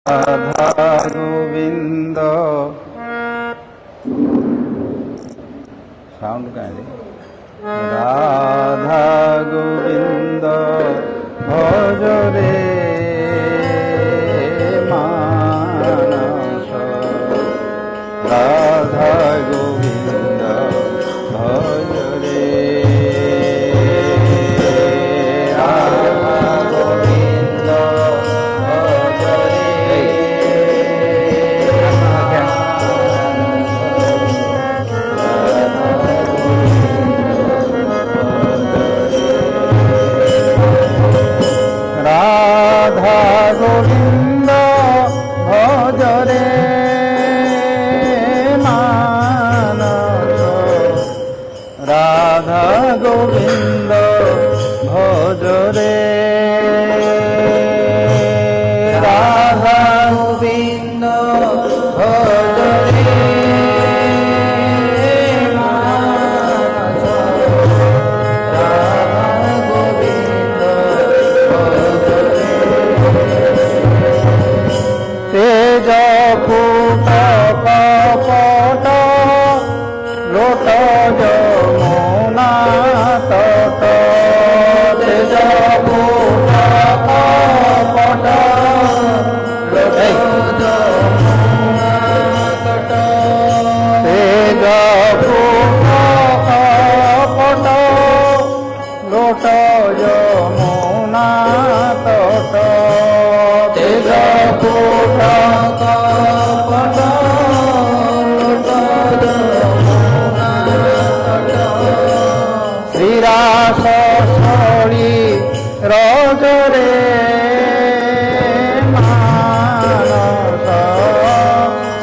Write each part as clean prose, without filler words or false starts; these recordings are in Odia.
রাধা গোবিন্দ সাউন্ড কাহিনী রাধা গোবিন্দ ভজরে মানস রাধা গোবিন্দ ভজরে রাধা গোবিন্দ ভজরে মানস রাধা গোবিন্দ ভজরে রাধা গোবিন্দ ভজরে মানস রাধা গোবিন্দ তেজ ফুট কপট লোট যমুনা তট তেজ ফুট কপট লোট যমুনা তট তেজ ফুট কপট লোট যমুনা তট তেজ ফুট কপট লোট যমুনা তট শ্রীরাস স্থলী রজরে মানস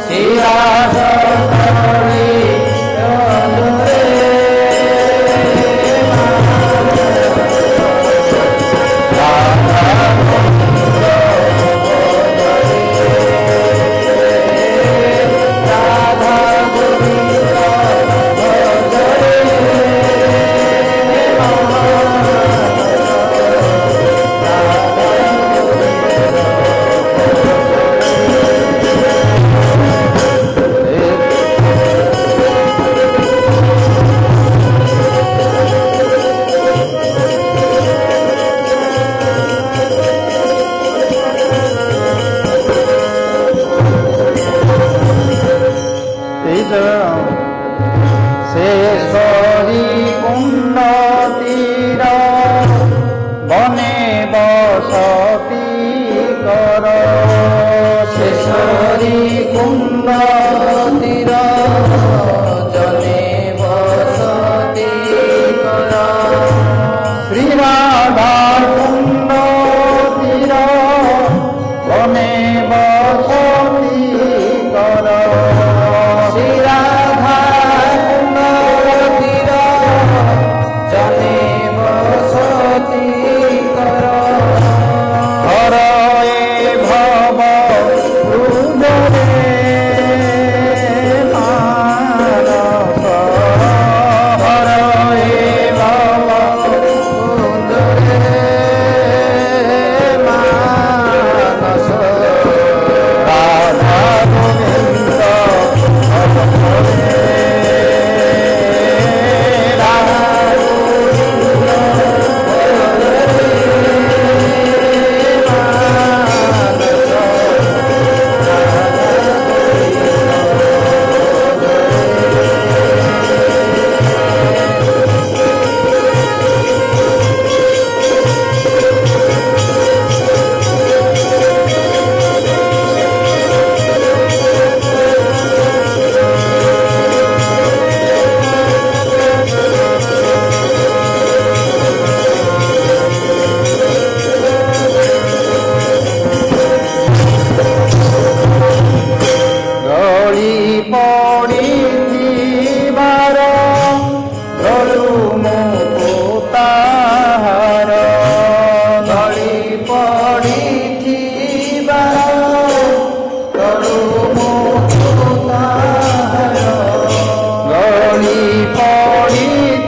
শ্রীরাস স্থলী রজরে शेषरी कुंड तीर बने बसती कर शेषरी कुंड तीर जने बसती कर श्री राधा कुंड तीर बने बसती कर श्री राधा कुंड तीर जने बसती कर हर भव हृदये मानस हर भव हृदये मानस राधा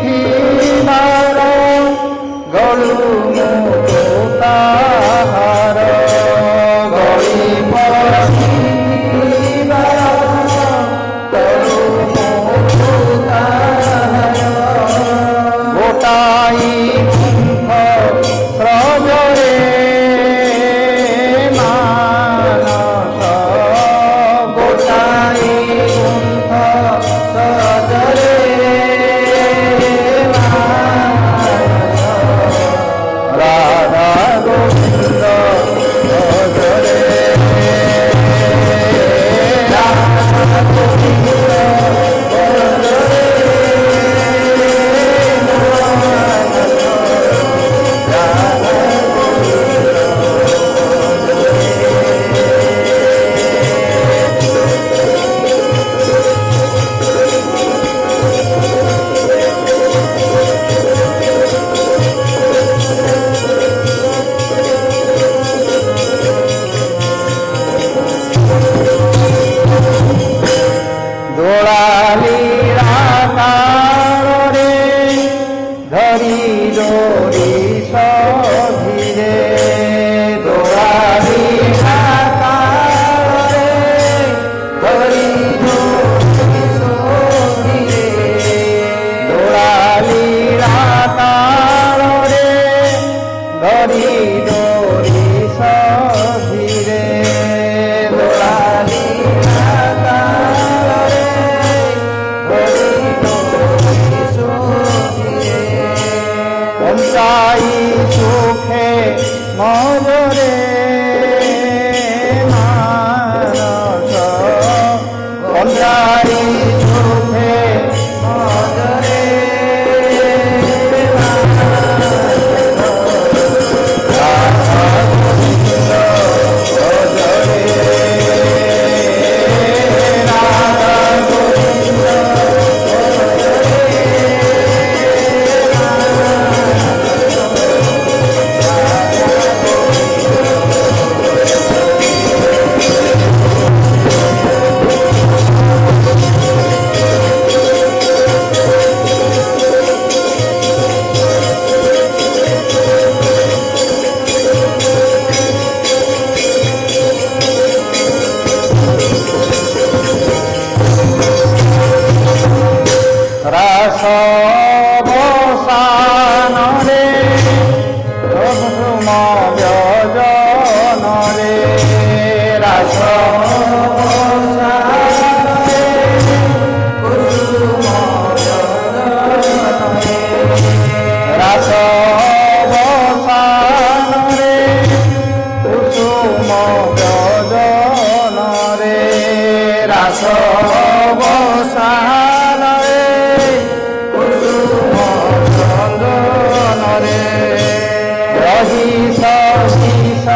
गोविंद गलु मुताहार गली पर ধীরে দোয়ারি আকারে ধরি ধীরে দোয়ালি আকারে ধরি ধরি ধীরে দোয়ালি আকারে ধরি ধরি পঞ্চাই সুখে মজরে মানস পঞ্চাই সুখে মজরে রাসবসানরে কুসুম ব্যজনরে রাসবসানরে কুসুম ব্যজনরে রাসবসানরে কুসুম ব্যজনরে রাসবসানরে রহিস শিষ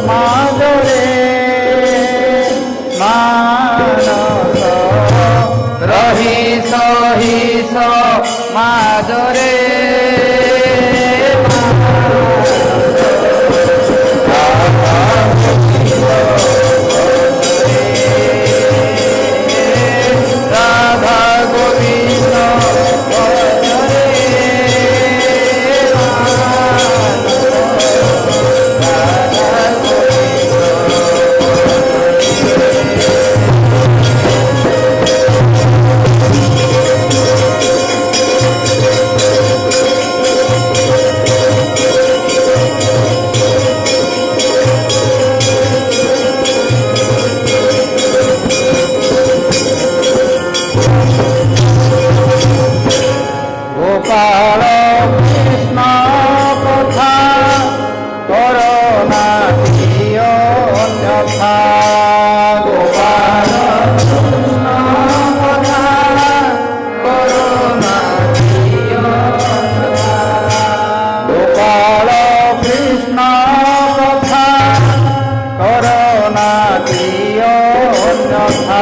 মাদরে মানস রহিস হিস মাদরে রাধা গোবিন্দ গোপাল কৃষ্ণ কথা করোনা অন্যথা গোপাল কৃষ্ণ কথা করোনা গোপাল কৃষ্ণ কথা করোনা অন্যথা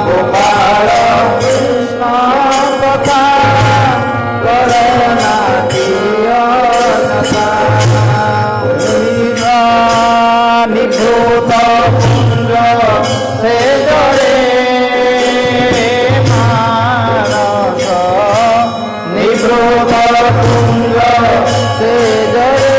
গোপাল কৃষ্ণ কথা করোনা নিভূত কুঞ্জ সে জরে মানস নিভূত কুঞ্জ সে জরে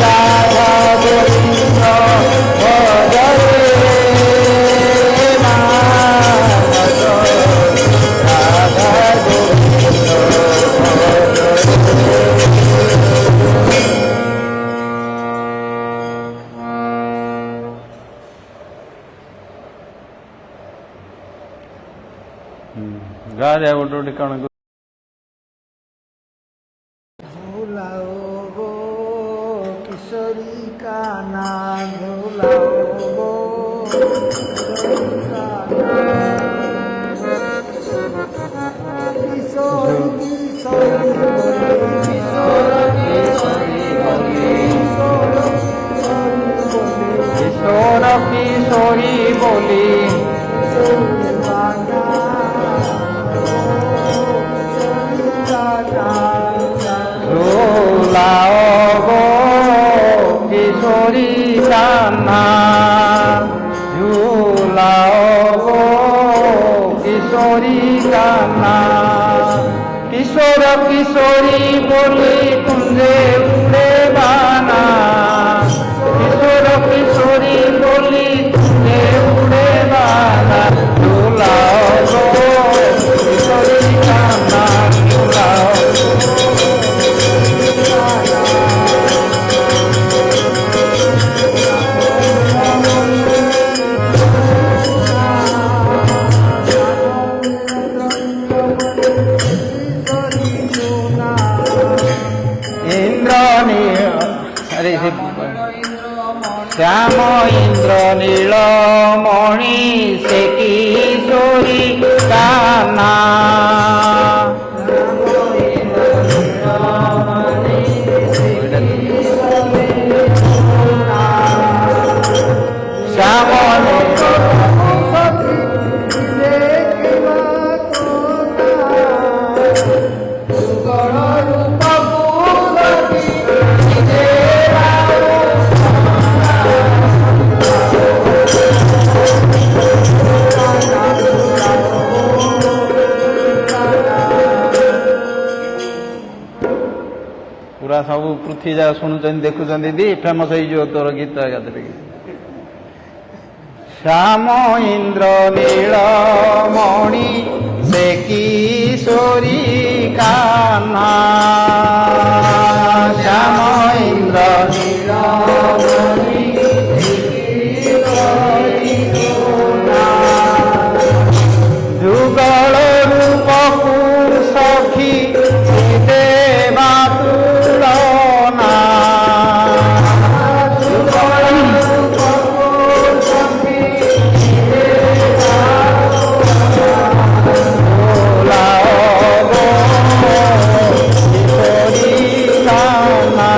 রাধা गारे उठो टिकण झूलाओ गो किशोरी का नाम झूलाओ गो किशोरी का नाम किशोरी किशोर किशोरी बोली झूलाओ गो किशोरी का नाम झूलाओ गो किशोरी का नाम किशोर किशोरी बोली कुंजे उड़े बाना किशोर किशोरी बोली कुंजे उड़े बाना झूलाओ गो किशोरी का नाम झूलाओ श्याम इंद्र नीलमणि से किशोरी काना श्याम पूरा सब पृथ्वी जा शुणुं देखुं दीदी फेमस हो तोर गीत श्याम इंद्र नीलमणि से किशोरी कान्हा श्याम इंद्र नीलमणि जुगल रूपकु सखी देवा तुलना किशोरी कान्हा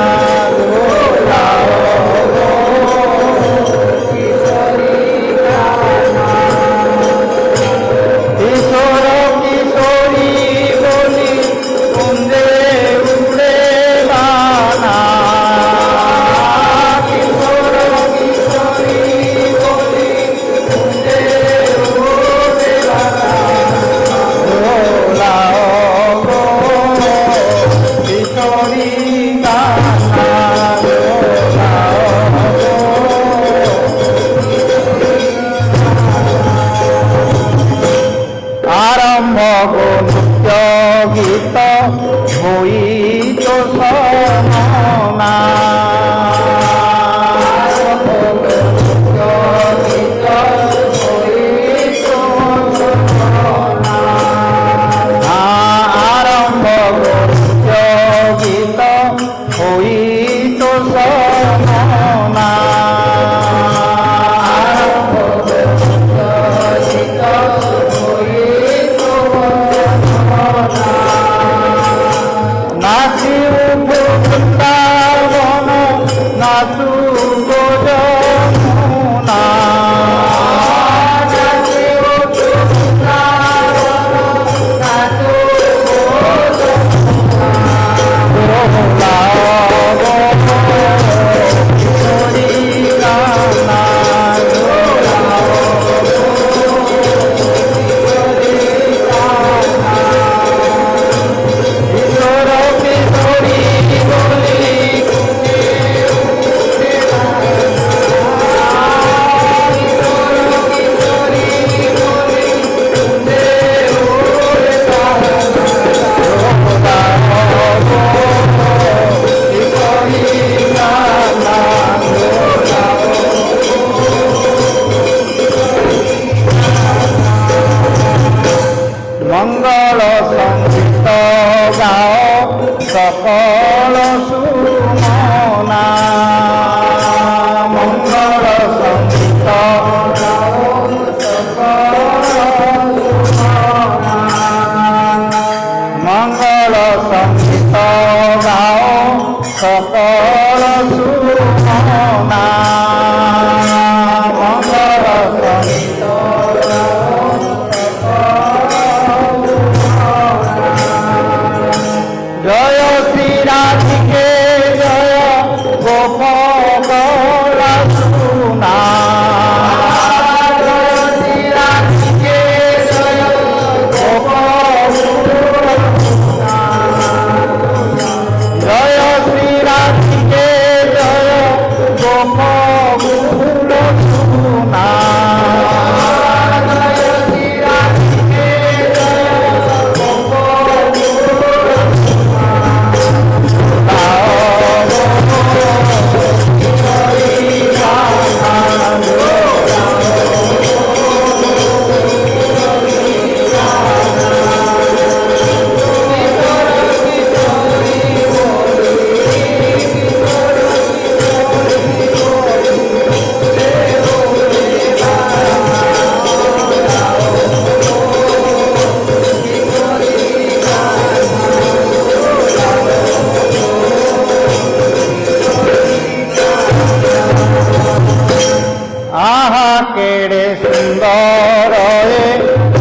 केड़े सुंदर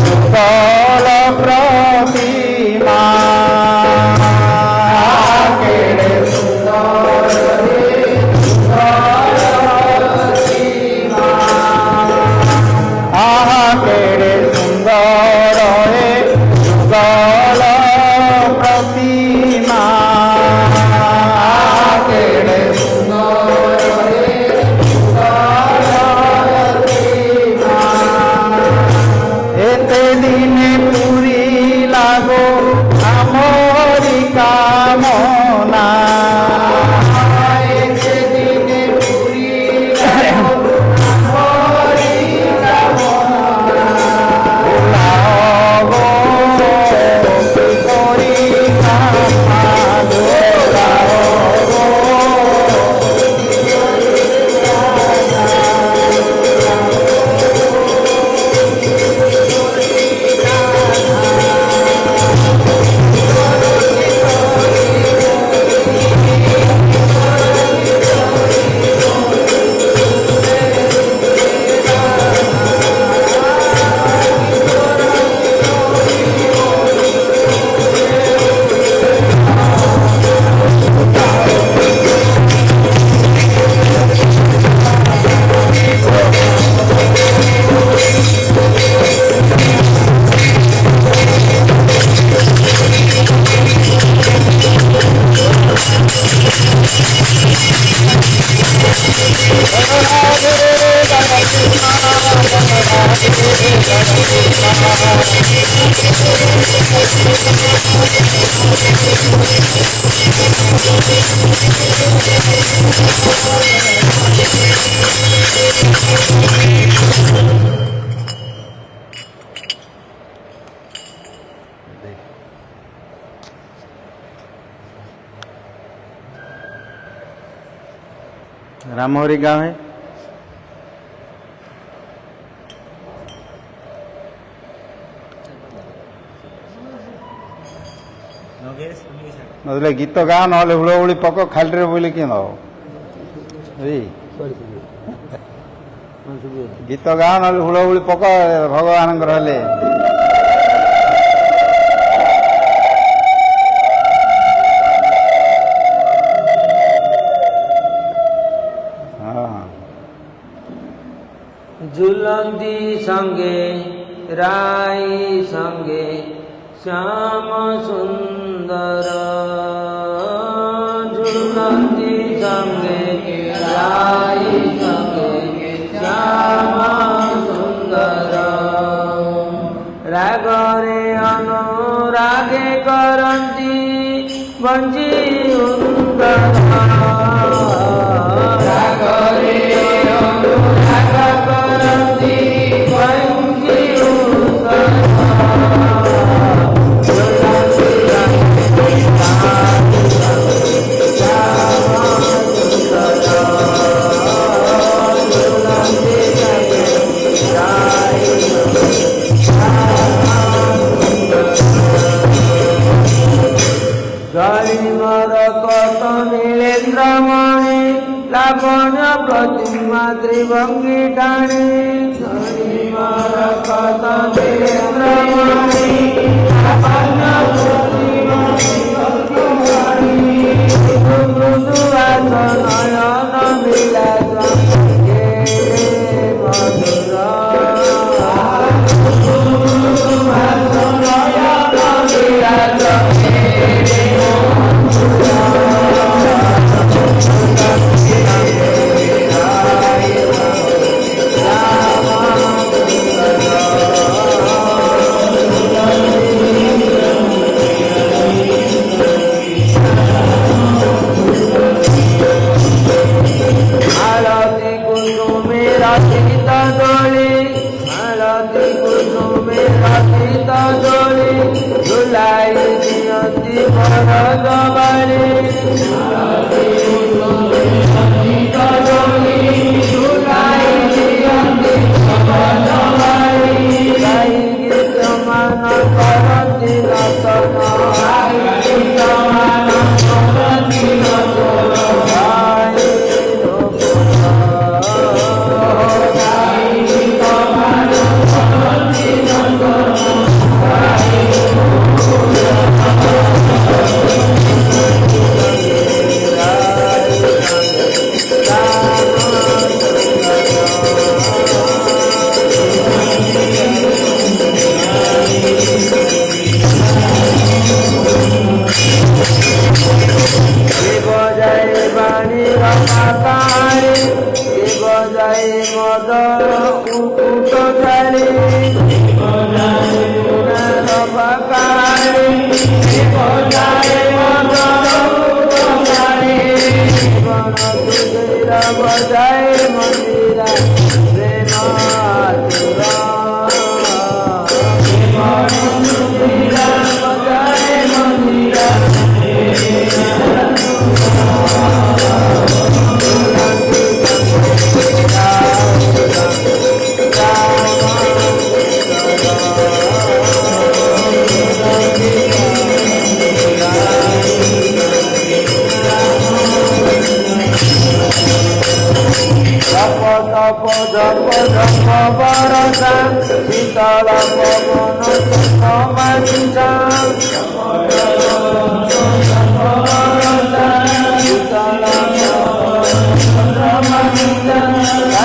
युगल प्रतिमा केड़े सुंदर केड़े सुंदर युगल प्रतिमा केड़े सुंदर एते दिने पूरी लागो आमोरी कामना एते दिने पूरी लागो आमोरी कामना लागो कोरी कामना रामहरी गाँव है। नजले गीत गा ना हुड़हुड़ी पक खाली बोले कि गीत गा ना हुड़हुड़ी पक भगवान हेले झुलंदी संगे राई संगे श्याम सुंदर झुलंदी संगे राई संगे श्याम सुंदर रागरे अनुरागे करंती बंजी सुंदर रागरे लावण्य प्रतिमा त्रिभंगी टाणी ପଦ ଉଟ ଧାରି ବଜାଏ ମନ୍ଦିରା ପ୍ରେମ ଆତୁରା ବଜାଏ ମନ୍ଦିରା ଜପ ତପ ଜପ ଜପ ବରସା ଶୀତଳ ପବନ ଚକ ବାଜିସା ଶୀତଳ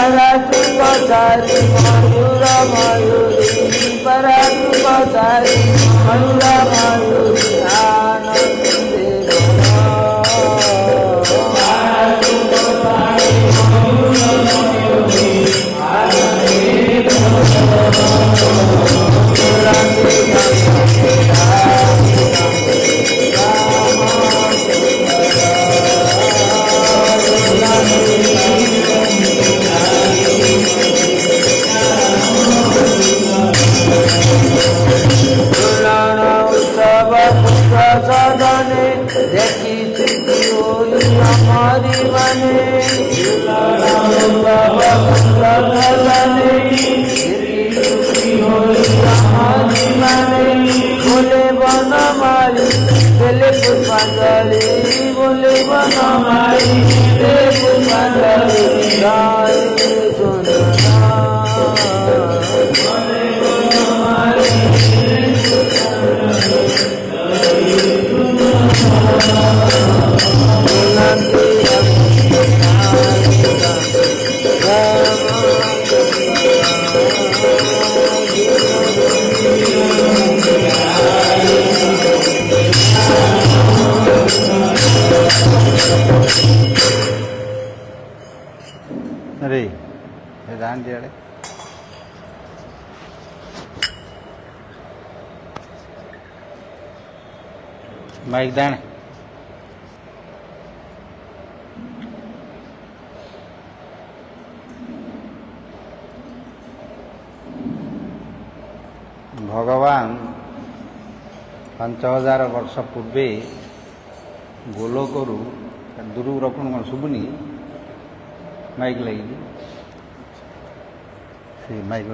ପରାଚୁକ ଚାରି ମୟୁର ମୟୁରୀ ପରାଚୁକ ଚାରି ମୟୁର ମୟୁରୀ ଆନନ୍ଦେ সদনে দেখি স্মৃতি ওই আমারি মানে সদনে দেখি স্মৃতি ওই আমারি মানে বলে বনমালী বেলে পুষ্পাঞ্জলি বলে বনমালী বেলে পুষ্পাঞ্জলি গায়ে সোনা अरे जान दियाड़े माइक दाण भगवान 5000 वर्ष पूर्वे गोलोकरू दूर रखुण कौन शुभुनी माइक लगी से माइक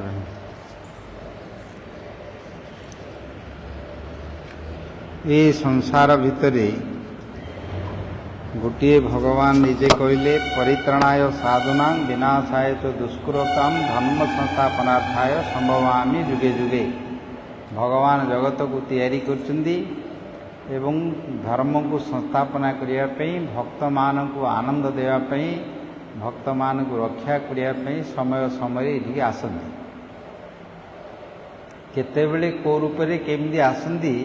ये संसार भितरे गोटे भगवान निजे कहले परित्राणाय साधुनां विनाशाय च दुष्कृतां धर्म संस्थापनार्थाय संभवामि जुगे जुगे। भगवान जगत को तैयारी करछन्ती एवं धर्म को संस्थापना करिया पई भक्त मान को आनंद देवा पई भक्त मान को रक्षा करिया पई समय समय एठी आसन्ती केतेबेले को रूप रे केमदी आसन्ती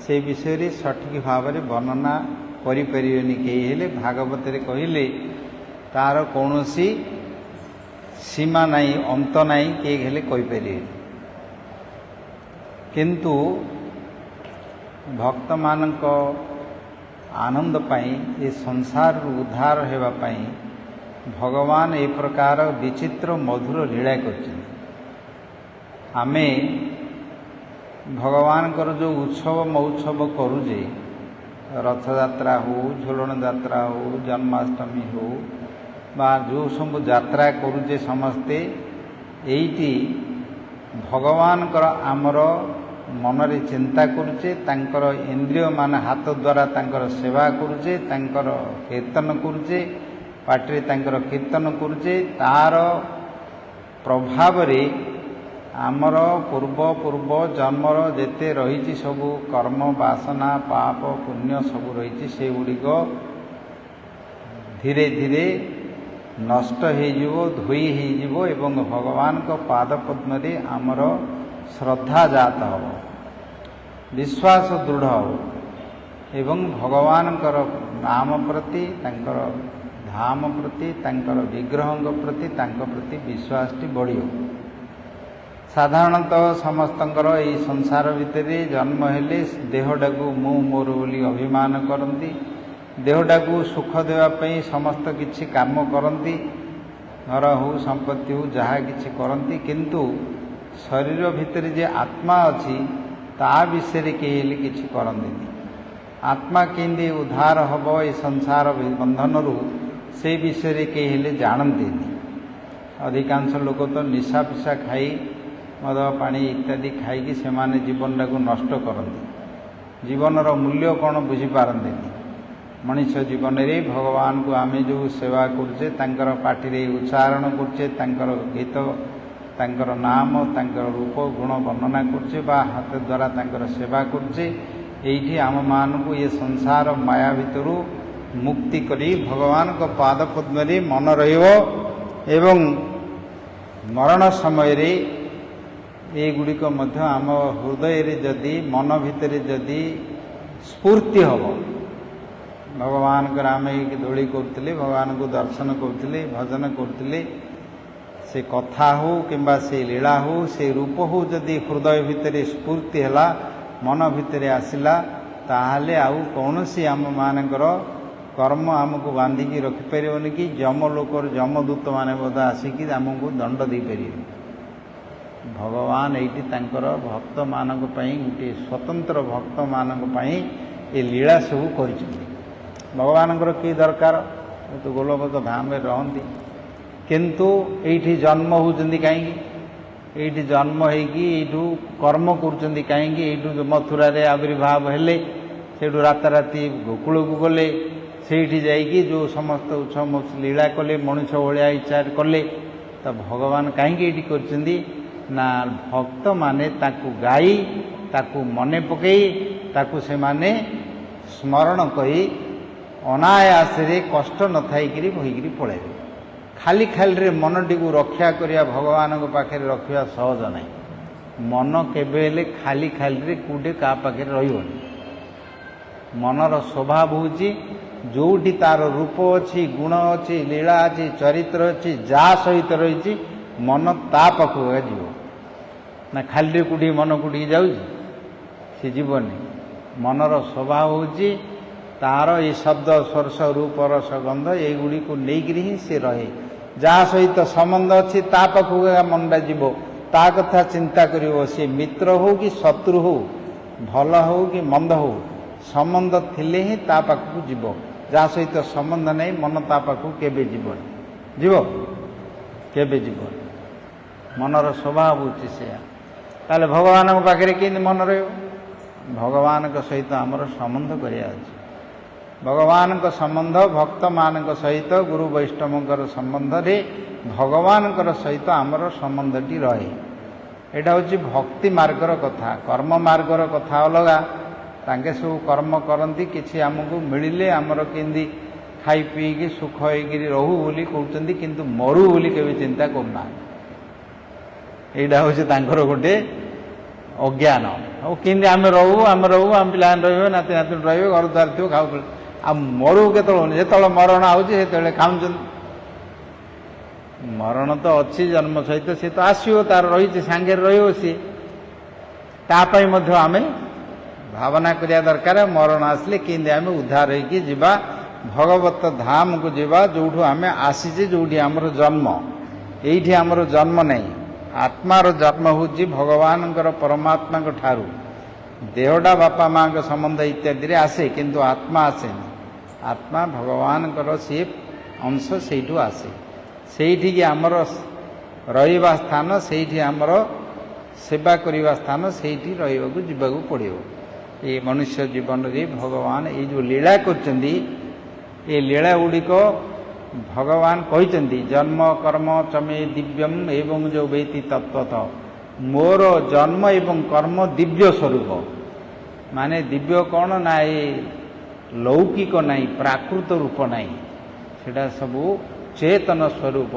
से विषय रे सठिक भाव रे वर्णना करि परियोनी केही हेले भागवत रे कहिले तार कोनोसी सीमा नहीं अंत नहीं के हेले कहि परिये किंतु भक्त मानक आनंद पाई ये संसार उद्धार हेबा पाई भगवान ए प्रकार विचित्र मधुर लीला करछन। आमे भगवान कर जो उत्सव महोत्सव करुजे रथ यात्रा हो झोलन यात्रा हो जन्माष्टमी हो बा जो सब यात्रा करुजे समस्ते एइटी भगवान कर आमर मनरे चिंता करुचे तांकर इंद्रिय मान हाथ द्वारा तांकर सेवा करुचे तांकर कीर्तन करुचे पाटरे तांकर कीर्तन करुचे तार प्रभाव रे आमर पूर्व पूर्व जन्मर जेते रही सब कर्म वासना पाप पुण्य सब रही से गुड़िक धीरे धीरे नष्ट हो धोई हो एवं भगवान को पाद पद्म रे आमर श्रद्धा जात हो विश्वास दृढ़ हो एवं भगवान नाम प्रति तांकर धाम प्रति तांकर विग्रह प्रति तांक प्रति विश्वास बढ़ियो। साधारणतः समस्तंकर यही संसार भितर जन्म हेले देहटा को मु मोर बोली अभिमान करती, देहटा को सुख देवाई समस्त किछि काम करती, घर हो संपत्ति हो जहाँ किछि करती, किंतु शरीर भितर जे आत्मा अच्छी ता विषय कहीं किछि करती। आत्मा केंदी उद्धार हम ये संसार बंधन रू से विषय कहीं जानती। अधिकांश लोक तो निशा पिशा खाई मद पानी इत्यादि खाई से जीवन को नष्ट करती। जीवन मूल्य कौन बुझीपारती। मनुष्य जीवन रे भगवान को आम जो सेवा करचे तांकर पार्टी उच्चारण करचे, तांकर गीत तांकर नाम तांकर रूप गुण वर्णना करचे बा हाथ द्वारा तांकर सेवा करचे। एठी आम मान को ये संसार माया भितरु मुक्ति करी भगवान को पाद पद्म रे मन रहिबो एवं मरण समय रे ये गुड़िक मध्य आम हृदय रे जदि मन भितर जदि स्फूर्ति हम भगवान को आम दोली करते भगवान को दर्शन करते भजन करते से कथा हो किंबा से लीला हो से रूप हो जदि हृदय भितर स्फूर्ति है मन भितर आसला ताहले आउ कौन सी आम मानकर कर्म आमको बांधिकी रखिपर कि जम लोकर जमदूत मैंने बोध आसिक आमको दंड दे पारे। भगवान ये भक्त मानक गोटे स्वतंत्र भक्त मानक ये लीला सब कर भगवान कि दरकार तो गोलक धाम में रहती किंतु ये जन्म होती कहीं ये जन्म हो कर्म कर कहीं मथुरा रे आविर्भाव हेले से राताराति गोकुल को गले से जाइए जो समस्त उत्सव लीला कले मनुष्य भाया इच्छा कले तो भगवान कहीं ना भक्त माने ताकू गाई ताकू मने पकई ताकू से माने स्मरण करी अनायास रे कष्ट न थाइकरी भईकरी पळेबे। खाली खाली रे मनटी को रक्षा करिया भगवान को पाखे रखिया सहज नहीं। मन केबेले खाली खाली रे कूटे का पाखे रहिबोनी। मनर स्वभाव होची जोठी तार रूप अच्छी गुण अच्छी लीला अच्छी चरित्र अच्छी जा सहित रही मन ता पाखु जीव ना खाली कूटी मन कूटी जाऊँ सी जीवनी। मनर स्वभाव होची तार ये शब्द स्पर्श रूप रस गंध ये को लेकर ही से रहे जहाँ सहित संबंध अच्छी ता पाखु मनटा जीव ता कथा चिंता करिवो। से मित्र हो कि शत्रु हो भल हो कि मंद हो संबंध थिले ही ता पाखु जीव। जहाँ सहित संबंध नहीं मन ता पाखु केबे जीवनी जीव केबे जीवनी। मनर स्वभाव होची से ताले भगवान पाखे कि मन रही भगवान सहित आमर संबंध करिया भगवान का संबंध भक्त मान सहित गुरु वैष्णव संबंध रे भगवान सहित आमर संबंधटी रहे। यहाँ हूँ भक्ति मार्गर कथा। कर्म मार्गर कथा अलगा तांके सब कर्म करती किसी आमको मिले आमर केंदी खाई पीकी सुख होकर रहू बोली कहते किंतु मरु बोली केवे चिंता करना। यहाँ हूँ गोटे अज्ञान और केंदी आम रहू आम पिला रही नाती नाती रही घर द्वार थो खाऊ आ मरु के जो मरण आते खाऊ मरण तो अच्छी जन्म सहित सी तो आसो तार रही सांगे सी तापाई आम भावना करिया दरकार मरण आसले केंदी आम उद्धार होगी जीवा भगवत धाम को जीवा जो आम आसीचे जो आमर जन्म ये आमर जन्म नहीं। आत्मार जन्म हूँ भगवान परमात्मा ठारू देहटा बापा माँ के संबंध इत्यादि आसे किंतु आत्मा आसे आत्मा भगवान सी अंश से आसे से आमर रहिबा स्थान से आमर सेवा करने स्थान से रहा पड़ो। ये मनुष्य जीवन रे भगवान ये जो लीला करचंदी ये लीला गुड़िक भगवान कहते जन्म कर्म चमे दिव्यम एवं जो वेति तत्वत मोर जन्म एवं कर्म दिव्य स्वरूप माने दिव्य कौन ना ये लौकिक नहीं प्राकृत रूप नहीं सेटा सबू चेतन स्वरूप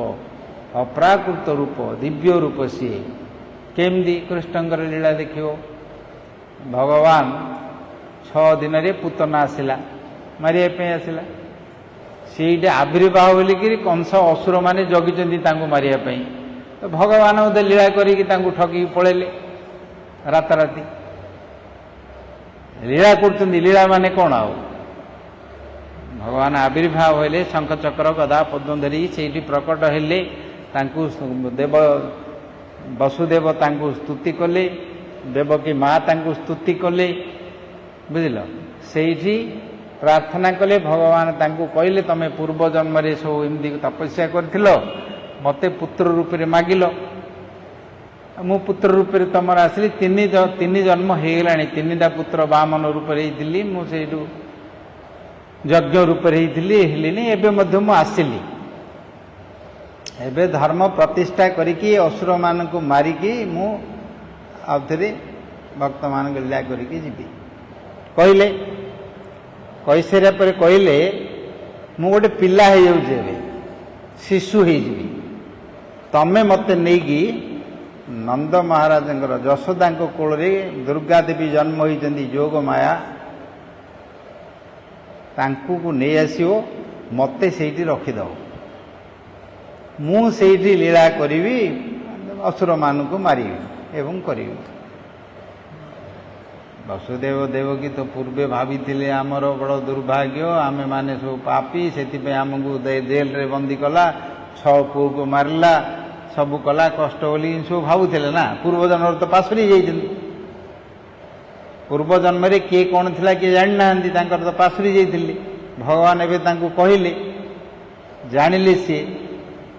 अप्राकृत रूप दिव्य रूप सी केमदी कृष्णकर लीला देखियो। भगवान 6 दिन रे पुतना आसला मारिया पे आसला ସେଇଠି ଆବିର୍ଭାବ ବୋଲିକିରି କଂସ ଅସୁର ମାନେ ଜଗିଛନ୍ତି ତାଙ୍କୁ ମାରିବା ପାଇଁ। ଭଗବାନ ବୋଧେ ଲୀଳା କରିକି ତାଙ୍କୁ ଠକିକି ପଳେଇଲେ ରାତାରାତି। ଲୀଳା କରୁଛନ୍ତି, ଲୀଳା ମାନେ କ'ଣ ଆଉ? ଭଗବାନ ଆବିର୍ଭାବ ହେଲେ, ଶଙ୍ଖ ଚକ୍ର ଗଦା ପଦ୍ମ ଧରି ସେଇଠି ପ୍ରକଟ ହେଲେ। ତାଙ୍କୁ ଦେବ ବସୁଦେବ ତାଙ୍କୁ ସ୍ତୁତି କଲେ, ଦେବକୀ ମା ତାଙ୍କୁ ସ୍ତୁତି କଲେ, ବୁଝିଲ। ସେଇଠି ପ୍ରାର୍ଥନା କଲେ, ଭଗବାନ ତାଙ୍କୁ କହିଲେ ତମେ ପୂର୍ବ ଜନ୍ମରେ ସବୁ ଏମିତି ତପସ୍ୟା କରିଥିଲ, ମୋତେ ପୁତ୍ର ରୂପରେ ମାଗିଲ, ମୁଁ ପୁତ୍ର ରୂପରେ ତମର ଆସିଲି। ତିନି ଜନ୍ମ ହେଇଗଲାଣି, ତିନିଟା ପୁତ୍ର ବାମନ ରୂପରେ ହେଇଥିଲି, ମୁଁ ସେଇଠୁ ଯଜ୍ଞ ରୂପରେ ହେଇଥିଲି, ହେଲିନି, ଏବେ ମଧ୍ୟ ମୁଁ ଆସିଲି। ଏବେ ଧର୍ମ ପ୍ରତିଷ୍ଠା କରିକି ଅସୁରମାନଙ୍କୁ ମାରିକି ମୁଁ ଆଉ ଥରେ ଭକ୍ତମାନଙ୍କୁ ଲୀଳା କରିକି ଯିବି କହିଲେ। କହିସାରିବା ପରେ କହିଲେ, ମୁଁ ଗୋଟେ ପିଲା ହେଇଯାଉଛି, ଏବେ ଶିଶୁ ହେଇଯିବି, ତମେ ମୋତେ ନେଇକି ନନ୍ଦ ମହାରାଜଙ୍କର ଯଶୋଦାଙ୍କ କୋଳରେ ଦୁର୍ଗା ଦେବୀ ଜନ୍ମ ହୋଇଛନ୍ତି ଯୋଗ ମାୟା, ତାଙ୍କୁ ନେଇ ଆସିବ, ମୋତେ ସେଇଠି ରଖିଦେବ, ମୁଁ ସେଇଠି ଲୀଳା କରିବି, ଅସୁରମାନଙ୍କୁ ମାରିବି ଏବଂ କରିବି। ବସୁଦେବ ଦେବକୀ ତ ପୂର୍ବେ ଭାବିଥିଲେ ଆମର ବଡ଼ ଦୁର୍ଭାଗ୍ୟ, ଆମେମାନେ ସବୁ ପାପୀ, ସେଥିପାଇଁ ଆମକୁ ଜେଲରେ ବନ୍ଦୀ କଲା, 6 ପୁଅକୁ ମାରିଲା, ସବୁ କଲା, କଷ୍ଟ ବୋଲି ସବୁ ଭାବୁଥିଲେ ନା। ପୂର୍ବଜନ୍ମରେ ତ ପାଶୁରି ଯାଇଛନ୍ତି, ପୂର୍ବଜନ୍ମରେ କିଏ କ'ଣ ଥିଲା କିଏ ଜାଣିନାହାନ୍ତି, ତାଙ୍କର ତ ପାଶୁରି ଯାଇଥିଲେ। ଭଗବାନ ଏବେ ତାଙ୍କୁ କହିଲେ, ଜାଣିଲେ, ସିଏ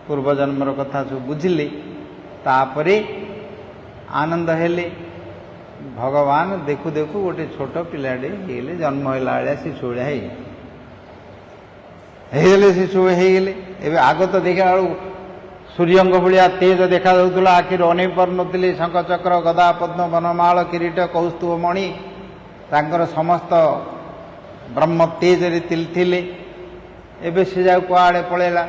ପୂର୍ବଜନ୍ମର କଥା ସବୁ ବୁଝିଲେ, ତାପରେ ଆନନ୍ଦ ହେଲେ। ଭଗବାନ ଦେଖୁ ଦେଖୁ ଗୋଟେ ଛୋଟ ପିଲାଟେ ହେଇଗଲେ, ଜନ୍ମ ହେଲା ଭଳିଆ ଶିଶୁ ଭଳିଆ ହେଇଗଲେ, ଶିଶୁ ହେଇଗଲେ। ଏବେ ଆଗ ତ ଦେଖିଲା ବେଳକୁ ସୂର୍ଯ୍ୟଙ୍କ ଭଳିଆ ତେଜ ଦେଖାଯାଉଥିଲା, ଆଖିରୁ ଅନେଇ ପାରୁନଥିଲେ, ଶଙ୍ଖ ଚକ୍ର ଗଦା ପଦ୍ମ ବନମାଳ କିରୀଟ କୌସ୍ତୁଭ ମଣି ତାଙ୍କର ସମସ୍ତ ବ୍ରହ୍ମ ତେଜରେ ଥିଲେ। ଏବେ ସେ ଯାଉ କୁଆଡ଼େ ପଳେଇଲା,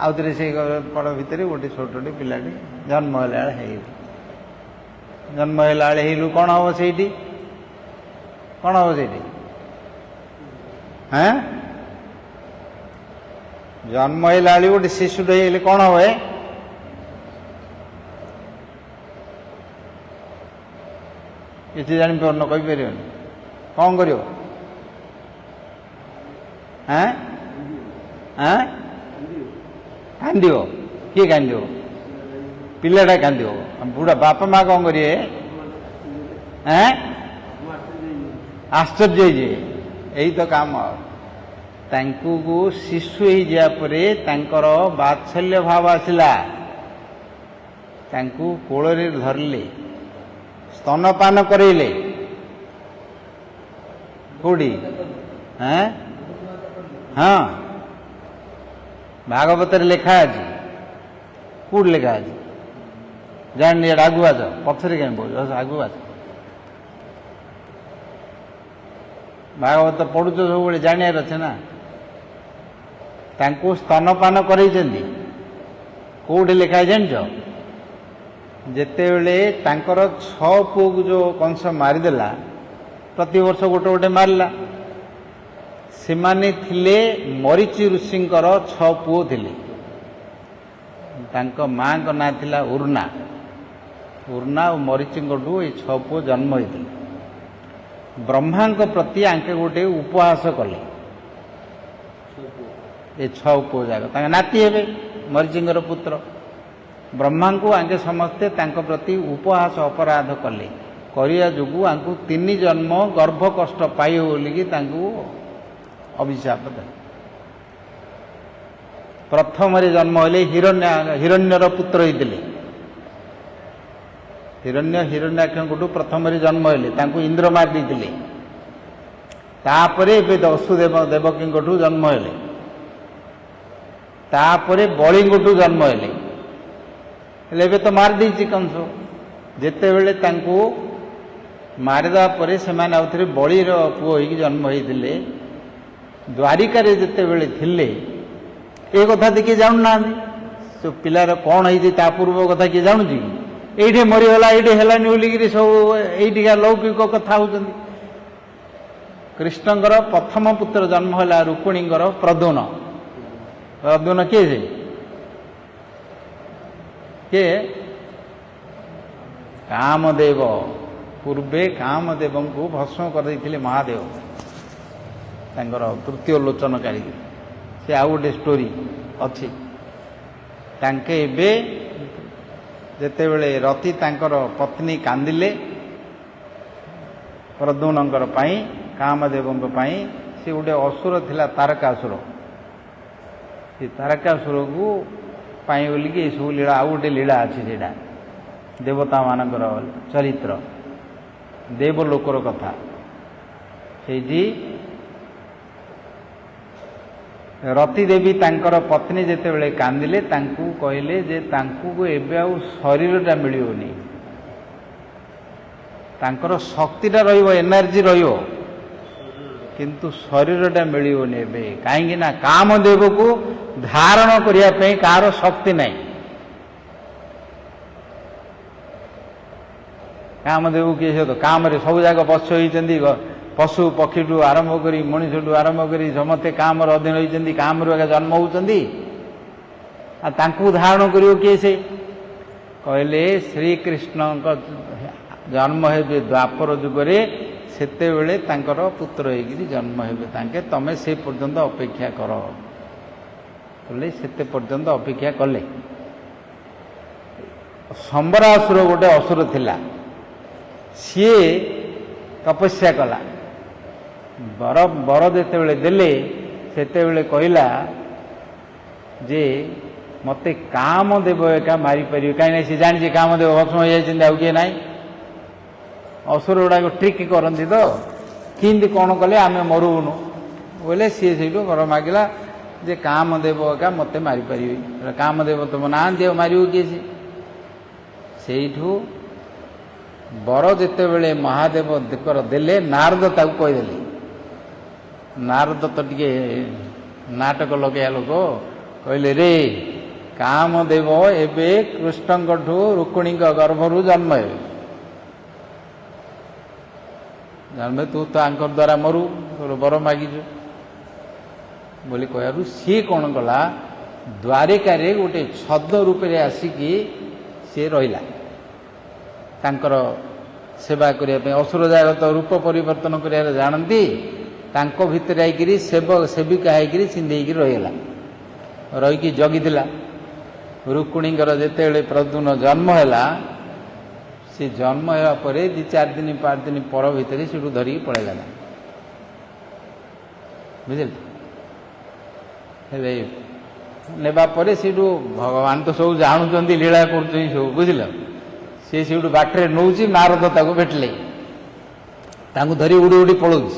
ଆଉ ଥରେ ସେଇ ପଡ଼ ଭିତରେ ଗୋଟେ ଛୋଟଟେ ପିଲାଟେ ଜନ୍ମ ହେଲା ବେଳେ ହେଇଗଲେ। ଜନ୍ମ ହେଲା ବେଳେ ହେଇଲୁ, କ'ଣ ହବ ସେଇଠି? କ'ଣ ହବ ସେଇଠି? ଜନ୍ମ ହେଲା ବେଳେ ଗୋଟେ ଶିଶୁଟେ ହେଇଗଲେ କ'ଣ ହବ? କିଛି ଜାଣିପାରୁନ, କହିପାରିବନି, କ'ଣ କରିବ? କାନ୍ଦିବ। କିଏ କାନ୍ଦିବ? ପିଲାଟା କାନ୍ଦିବ। ବୁଢ଼ା ବାପା ମା କ'ଣ କରିବେ? ଆଶ୍ଚର୍ଯ୍ୟ ହେଇଯିବେ। ଏଇ ତ କାମ ଆଉ। ତାଙ୍କୁ ଶିଶୁ ହେଇଯିବା ପରେ ତାଙ୍କର ବାତ୍ସଲ୍ୟ ଭାବ ଆସିଲା, ତାଙ୍କୁ କୋଳରେ ଧରିଲେ, ସ୍ତନପାନ କରେଇଲେ। କୋଉଠି? ହଁ, ଭାଗବତରେ ଲେଖା ଅଛି। କୋଉଠି ଲେଖା ଅଛି? ଜାଣିନି, ଏଇଟା ଆଗୁ ଆସ, ପଛରେ କାହିଁ କହୁଛ, ଆଗୁ ଆସ। ଭାଗବତ ପଢୁଛ ସବୁବେଳେ, ଜାଣିବାର ଅଛି ନା। ତାଙ୍କୁ ସ୍ତନପାନ କରେଇଛନ୍ତି। କୋଉଠି ଲେଖା ଜାଣିଛ? ଯେତେବେଳେ ତାଙ୍କର 6 ପୁଅକୁ ଯୋଉ କଂସ ମାରିଦେଲା, ପ୍ରତିବର୍ଷ ଗୋଟେ ଗୋଟେ ମାରିଲା, ସେମାନେ ଥିଲେ ମରିଚି ଋଷିଙ୍କର 6 ପୁଅ ଥିଲେ। ତାଙ୍କ ମାଙ୍କ ନାଁ ଥିଲା ଉର୍ଣ୍ଣା। ଉର୍ଣ୍ଣା ଓ ମରିଚିଙ୍କଠୁ ଏଇ 6 ପୁଅ ଜନ୍ମ ହୋଇଥିଲେ। ବ୍ରହ୍ମାଙ୍କ ପ୍ରତି ଆଙ୍କେ ଗୋଟେ ଉପହାସ କଲେ। ଏ 6 ପୁଅ ଯାକ ତାଙ୍କ ନାତି ହେବେ, ମରିଚିଙ୍କର ପୁତ୍ର। ବ୍ରହ୍ମାଙ୍କୁ ଆଙ୍କେ ସମସ୍ତେ ତାଙ୍କ ପ୍ରତି ଉପହାସ ଅପରାଧ କଲେ। କରିବା ଯୋଗୁଁ ଆଙ୍କୁ 3 ଜନ୍ମ ଗର୍ଭ କଷ୍ଟ ପାଇବ ବୋଲିକି ତାଙ୍କୁ ଅଭିଶାପ ଦେଲେ। ପ୍ରଥମରେ ଜନ୍ମ ହେଲେ ହିରଣ୍ୟର ପୁତ୍ର ହେଇଥିଲେ। ହିରଣ୍ୟାକ୍ଷଙ୍କଠୁ ପ୍ରଥମରେ ଜନ୍ମ ହେଲେ, ତାଙ୍କୁ ଇନ୍ଦ୍ର ମାରି ଦେଇଥିଲେ। ତାପରେ ଏବେ ବସୁଦେବ ଦେବକୀଙ୍କଠୁ ଜନ୍ମ ହେଲେ, ତାପରେ ବଳିଙ୍କଠୁ ଜନ୍ମ ହେଲେ। ହେଲେ ଏବେ ତ ମାରିଦେଇଛି କଂସ। ଯେତେବେଳେ ତାଙ୍କୁ ମାରିଦେବା ପରେ ସେମାନେ ଆଉ ଥରେ ବଳିର ପୁଅ ହେଇକି ଜନ୍ମ ହେଇଥିଲେ। ଦ୍ୱାରିକାରେ ଯେତେବେଳେ ଥିଲେ, ଏ କଥା ତ କିଏ ଜାଣୁନାହାନ୍ତି। ସେ ପିଲାର କ'ଣ ହେଇଛି ତା ପୂର୍ବ କଥା କିଏ ଜାଣୁଛି କି? ଏଇଠି ମରିଗଲା, ଏଇଠି ହେଲାନି ବୋଲିକିରି ସବୁ ଏଇଠିକା ଲୌକିକ କଥା ହେଉଛନ୍ତି। कृष्णଙ୍କର प्रथम पुत्र जन्म है रुक्मिणीଙ୍କର प्रद्युम्न। प्रद्युम्न किए से किए कामदेव पूर्वे कामदेव को भस्म कर महादेव तांकर तृतीय लोचनकारी से आउ गोटे स्टोरी अच्छी तांके एबे जेतेबेले रति तांकर पत्नी कांदिले प्रद्युम्नଙ୍କର ପାଇଁ कामदेवଙ୍କ ପାଇଁ से गोटे असुर थिला तारकासुर से तारकासुर को पाई बोलिकी ये सब लीला आउ गोटे लीला अच्छी सेटा देवता मानकर चरित्र देवलोकर कथा से रति देवी तांकर पत्नी जेतेबेले कांदिले तांकू कहले जे तांकू को एबे आउ शरीरटा मिलियोनी तांकर शक्तिटा रहिबो एनर्जी रहिबो किंतु शरीरटा मिलियोनी एबे काहेकि ना कामदेव को धारण करिया पे कार शक्ति नहीं कामदेव किए तो काम सब जाक बस होती पशु पक्षी ठू आरंभ कर मनीष ठू आरंभ कर समस्ते काम अधीन होती काम जन्म होती धारण कर किए से कहले श्रीकृष्ण जन्म हे द्वापर जुगरे सेतेबेले तांकर पुत्र होगी जन्म हे तमें से पर्यंत अपेक्षा कर बोले सेते पर्यंत अपेक्षा कले संबरासुर गोटे असुर थिला सी तपस्या कला बर बर जितेबले देले सेतेबेले कहला जे मते कामदेव एका मारी पारि कहीं सी जानी कामदेव भस्म हो जाती आउ किए ना असुर गुड़ाक ट्रिक करती तो किंदी कौन कले आम मरुनु बोले सी से वर मागिला जे कामदेव एका मत मारी पारि कामदेव तुम ना मार किए से बर जितेबले महादेव देले नारद ताकू कहीदेले नारद तो टे नाटक लगे लोक कहले रे कामदेव एबे कृष्ण रुक्मिणी गर्भरु जन्म हे जन्म तू तो आंकर द्वारा मरु तोर बर मागिचु बोली कहू सी कौन कला द्वारिकार गोटे छद्म रूप से आसिकी सी रहा तांकर सेवा करने असुर जागत रूप परिवर्तन कर जानती तांको भितर आईकरी सेविका होकर छिंदी रहीगला रहीकि जगिला रुक्मिणीଙ୍କର ଯେତେବେଳେ प्रद्युम्न जन्म है से जन्म होगा पर 2-4 दिन 5 दिन पर भितर से धरिकी पलैला बुझे नेबा परे सीटू भगवान तो सब जानुंट लीला कर सब बुझल सी सीटू बाटर नौ नारद ताको भेटले धरी उड़ी उड़ी पलाऊँ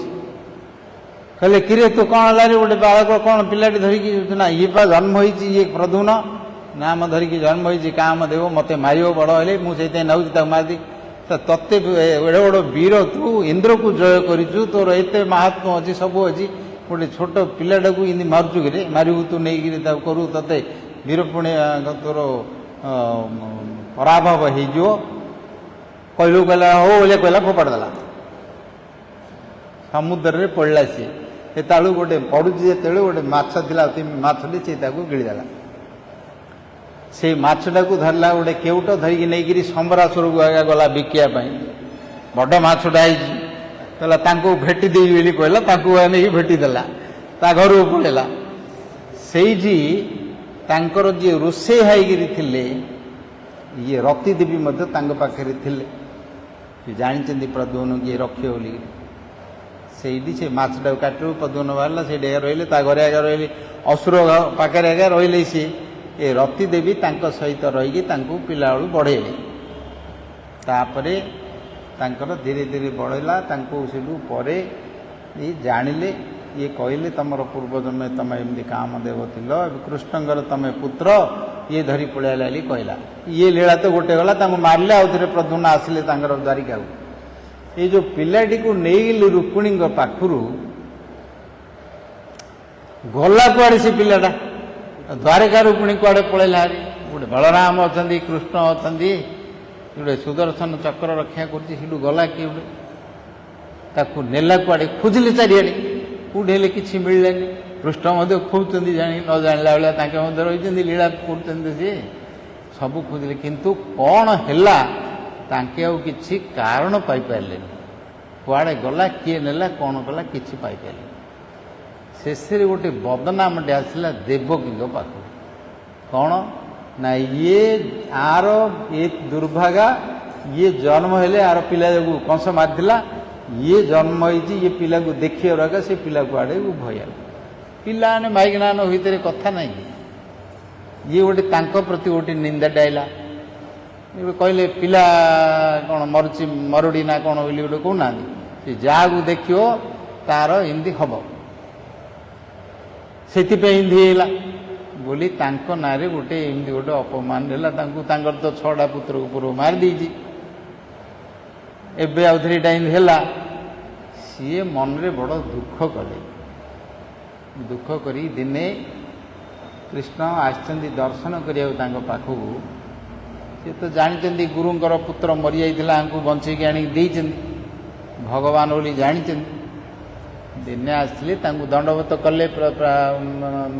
कहले किरे तू कौन है गोटे बालक कौन पिलाटी धरिकी ना ये पा जन्म होती ये प्रद्युम्न नाम धरिकी जन्म होती कामदेव मत मार बड़ हेले मुझे नौची मारदी तत्ते एड़े बड़ वीर तू इंद्र को जय करूँ तोर एत महात्मा अच्छी सब अच्छी गोटे छोट पिलाटा को इन मारुचु कि मारू तू नहीं करू ते वीर पुणी तोर पराभव हो कहलू कहला हो बोले कहला फोपाड़देला समुद्र में पड़ा सी तेलू गोटे पड़ुची जो गोटे माछ था माछटी से गिड़देला से माछटा को धरला गोटे केउट धरिकी नहीं संबरासुर को आगे गला बिकापी बड़ माछटा कहला भेटी देवी बोली कहला नहीं भेटीदेला ता घर पड़ेगा से जी रोषे हाईगिरी थिले ये रति देवी पाखे थे जानी प्रद्युम्न किए रखे बोली से माछटा काटू प्रद्युम्न बाहर से रही घरे आगे रही असुर पाखे आगे रही सी ये रति देवी सहित रहीकि पिला बेलू बढ़ेले तापरे धीरे धीरे बढ़ेला से जानिले ये कहले तमर पूर्वजन्म तुम एमती कामदेव थिल कृष्णकर तमें पुत्र ये धरी पलैला कहला ये लीला तो गोटे गला मारे आउ थे प्रद्युम्न आसिले द्वारिका ये जो पिलाटी को नहीं रुक्मिणी पाखु गला कुआड़े से पिलाटा द्वारिका रुक्मिणी कुआड़े पलैला गोटे बलराम अच्छा कृष्ण अच्छा गोटे सुदर्शन चक्र रक्षा कर गला किए गोटे ତାକୁ ନେଲା କୁଆଡ଼େ ଖୋଜିଲେ ଚାରିଆଡ଼େ, କେଉଁଠି ହେଲେ କିଛି ମିଳିଲାନି। କୃଷ୍ଣ ମଧ୍ୟ ଖୋଜୁଛନ୍ତି, ଜାଣି ନ ଜାଣିଲା ଭଳିଆ ତାଙ୍କେ ମଧ୍ୟ ରହିଛନ୍ତି, ଲୀଳା କରୁଛନ୍ତି ସିଏ, ସବୁ ଖୋଜିଲେ କିନ୍ତୁ କ'ଣ ହେଲା ତାଙ୍କେ ଆଉ କିଛି କାରଣ ପାଇପାରିଲେନି। କୁଆଡ଼େ ଗଲା, କିଏ ନେଲା, କ'ଣ କଲା, କିଛି ପାଇପାରିଲେନି। ଶେଷରେ ଗୋଟେ ବଦନାମଟେ ଆସିଲା ଦେବକୀଙ୍କ ପାଖକୁ। କ'ଣ ନା ଇଏ ଆର ଏ ଦୁର୍ଭାଗା, ଇଏ ଜନ୍ମ ହେଲେ ଆର ପିଲା ଯୋଗୁଁ କଂସ ମାରିଥିଲା, ଇଏ ଜନ୍ମ ହେଇଛି, ଇଏ ପିଲାକୁ ଦେଖିବାର ଆଗ ସେ ପିଲାକୁ ଆଡ଼େ ଉଭୟ ହେଲା। ପିଲାମାନେ ମାଇକିନାଙ୍କ ଭିତରେ କଥା ନାହିଁ, ଇଏ ଗୋଟେ ତାଙ୍କ ପ୍ରତି ଗୋଟେ ନିନ୍ଦାଟେ ଆଇଲା। ଏବେ କହିଲେ ପିଲା କ'ଣ ମରୁଛି ମରୁଡ଼ି ନା କ'ଣ ବୋଲି ଗୋଟେ କହୁନାହାନ୍ତି, ସେ ଯାହାକୁ ଦେଖିବ ତାର ଏମିତି ହବ, ସେଥିପାଇଁ ଏମିତି ହେଇଲା ବୋଲି ତାଙ୍କ ନାଁରେ ଗୋଟେ ଏମିତି ଗୋଟେ ଅପମାନ ହେଲା ତାଙ୍କୁ। ତାଙ୍କର ତ 6ଟା ପୁତ୍ରକୁ ପୂର୍ବ ମାରିଦେଇଛି, ଏବେ ଆଉ ଥରେ ଏଇଟା ଏମିତି ହେଲା। ସିଏ ମନରେ ବଡ଼ ଦୁଃଖ କଲେ। ଦୁଃଖ କରି ଦିନେ କୃଷ୍ଣ ଆସିଛନ୍ତି ଦର୍ଶନ କରିବାକୁ ତାଙ୍କ ପାଖକୁ। ସେ ତ ଜାଣିଛନ୍ତି ଗୁରୁଙ୍କର ପୁତ୍ର ମରିଯାଇଥିଲା, ଆଙ୍କୁ ବଞ୍ଚେଇକି ଆଣିକି ଦେଇଛନ୍ତି, ଭଗବାନ ବୋଲି ଜାଣିଛନ୍ତି। ଦିନେ ଆସିଥିଲେ, ତାଙ୍କୁ ଦଣ୍ଡବତ କଲେ,